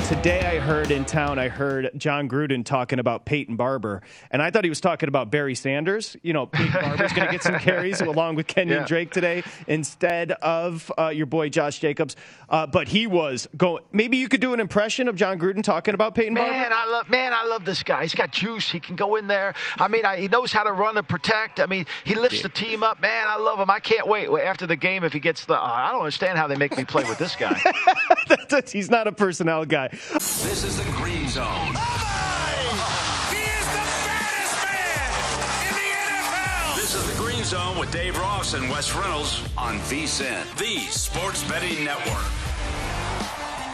Today I heard John Gruden talking about Peyton Barber, and I thought he was talking about Barry Sanders. You know, Peyton Barber's going to get some carries along with Kenyon Drake today instead of your boy Josh Jacobs. But he was going. Maybe you could do an impression of John Gruden talking about Peyton Barber. I love this guy. He's got juice. He can go in there. I mean, he knows how to run and protect. I mean, he lifts the team up. Man, I love him. I can't wait after the game if he gets the. I don't understand how they make me play with this guy. He's not a personnel guy. This is the Green Zone. He is the baddest man in the NFL. This is the Green Zone with Dave Ross and Wes Reynolds on VSiN, the Sports Betting Network.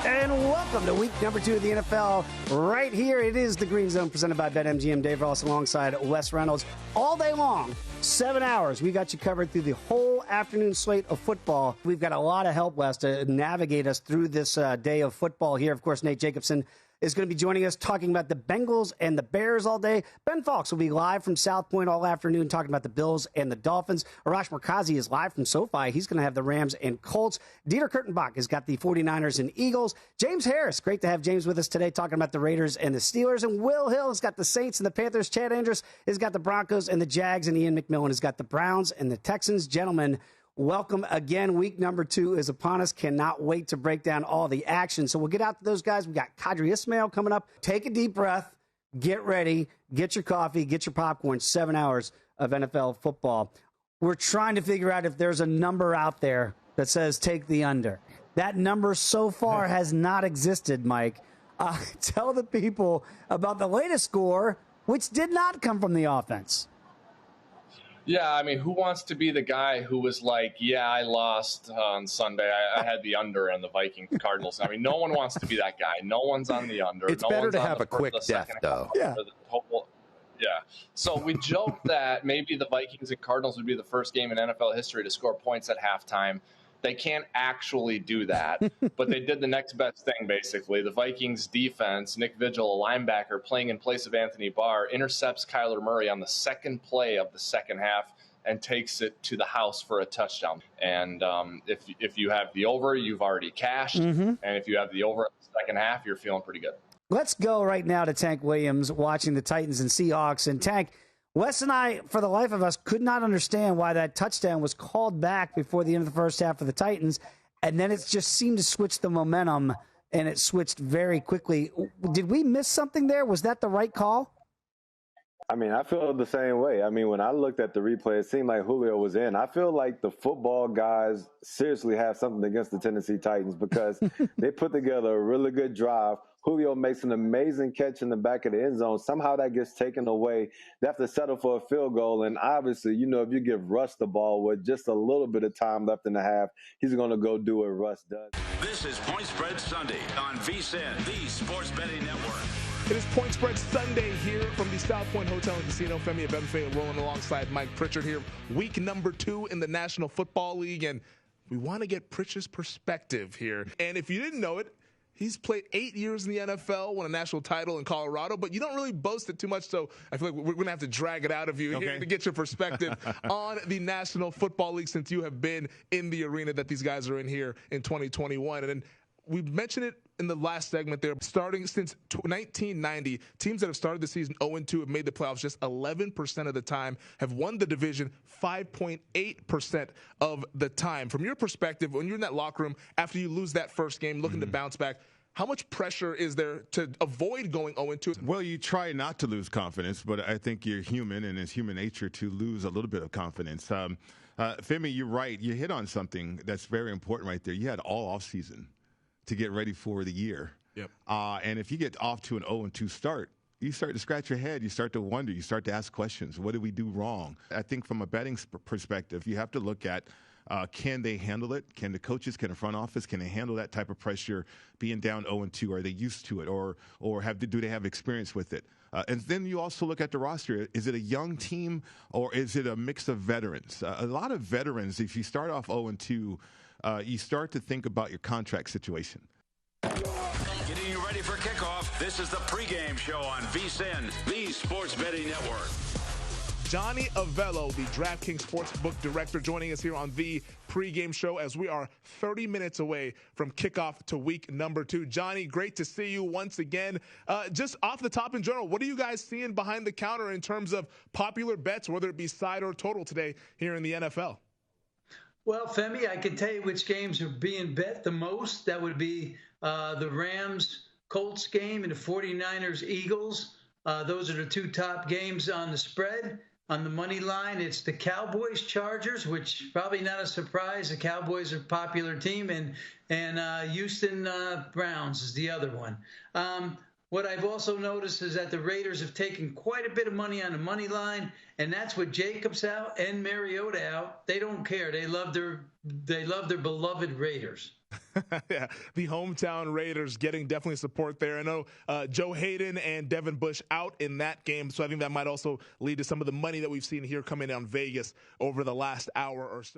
And welcome to week number 2 of the NFL. Right here, it is the Green Zone presented by BetMGM. Dave Ross alongside Wes Reynolds. All day long, 7 hours. We got you covered through the whole afternoon slate of football. We've got a lot of help, Wes, to navigate us through this day of football here. Of course, Nate Jacobson is going to be joining us talking about the Bengals and the Bears all day. Ben Fawkes will be live from South Point all afternoon talking about the Bills and the Dolphins. Arash Markazi is live from SoFi. He's going to have the Rams and Colts. Dieter Kurtenbach has got the 49ers and Eagles. James Harris, great to have James with us today talking about the Raiders and the Steelers. And Will Hill has got the Saints and the Panthers. Chad Andrus has got the Broncos and the Jags. And Ian McMillan has got the Browns and the Texans. Gentlemen, welcome again. Week number 2 is upon us. Cannot wait to break down all the action. So we'll get out to those guys. We got Qadry Ismail coming up. Take a deep breath. Get ready. Get your coffee. Get your popcorn. 7 hours of NFL football. We're trying to figure out if there's a number out there that says take the under. That number so far has not existed, Mike. Tell the people about the latest score, which did not come from the offense. Yeah, I mean, who wants to be the guy who was like, yeah, I lost on Sunday. I had the under on the Vikings Cardinals. I mean, no one wants to be that guy. No one's on the under. It's better to have a quick death, though. Yeah. So we joked that maybe the Vikings and Cardinals would be the first game in NFL history to score points at halftime. They can't actually do that, but they did the next best thing, basically. The Vikings defense, Nick Vigil, a linebacker playing in place of Anthony Barr, intercepts Kyler Murray on the second play of the second half and takes it to the house for a touchdown. And if you have the over, you've already cashed. And if you have the over in the second half, you're feeling pretty good. Let's go right now to Tank Williams watching the Titans and Seahawks. And Tank, Wes and I, for the life of us, could not understand why that touchdown was called back before the end of the first half for the Titans, and then it just seemed to switch the momentum, and it switched very quickly. Did we miss something there? Was that the right call? I mean, I feel the same way. I mean, when I looked at the replay, it seemed like Julio was in. I feel like the football guys seriously have something against the Tennessee Titans because they put together a really good drive. Julio makes an amazing catch in the back of the end zone. Somehow that gets taken away. They have to settle for a field goal. And obviously, you know, if you give Russ the ball with just a little bit of time left in the half, he's going to go do what Russ does. This is Point Spread Sunday on VSiN, the Sports Betting Network. It is Point Spread Sunday here from the South Point Hotel and Casino. Femi Abebefe rolling alongside Mike Pritchard here. Week number 2 in the National Football League. And we want to get Pritchard's perspective here. And if you didn't know it, he's played 8 years in the NFL, won a national title in Colorado, but you don't really boast it too much, so I feel like we're going to have to drag it out of you here to get your perspective on the National Football League since you have been in the arena that these guys are in here in 2021. And then we mentioned it in the last segment there. Starting since 1990, teams that have started the season 0-2 have made the playoffs just 11% of the time, have won the division 5.8% of the time. From your perspective, when you're in that locker room after you lose that first game, looking to bounce back, how much pressure is there to avoid going 0-2? Well, you try not to lose confidence, but I think you're human, and it's human nature to lose a little bit of confidence. Femi, you're right. You hit on something that's very important right there. You had all offseason to get ready for the year. Yep. And if you get off to an 0-2 start, you start to scratch your head. You start to wonder. You start to ask questions. What did we do wrong? I think from a betting perspective, you have to look at can they handle it? Can the coaches, can the front office, can they handle that type of pressure being down 0-2? Are they used to it? Or do they have experience with it? And then you also look at the roster. Is it a young team or is it a mix of veterans? A lot of veterans, if you start off 0-2, you start to think about your contract situation. Getting you ready for kickoff, this is the Pregame Show on VSiN, the Sports Betting Network. Johnny Avello, the DraftKings Sportsbook Director, joining us here on the Pregame Show as we are 30 minutes away from kickoff to week number 2. Johnny, great to see you once again. Just off the top in general, what are you guys seeing behind the counter in terms of popular bets, whether it be side or total today here in the NFL? Well, Femi, I can tell you which games are being bet the most. That would be the Rams-Colts game and the 49ers-Eagles. Those are the 2 top games on the spread. On the money line, it's the Cowboys-Chargers, which probably not a surprise. The Cowboys are a popular team, and Houston Browns is the other one. What I've also noticed is that the Raiders have taken quite a bit of money on the money line, and that's with Jacobs out and Mariota out. They don't care. They love their beloved Raiders. Yeah, the hometown Raiders getting definitely support there. I know Joe Hayden and Devin Bush out in that game, so I think that might also lead to some of the money that we've seen here coming down Vegas over the last hour or so.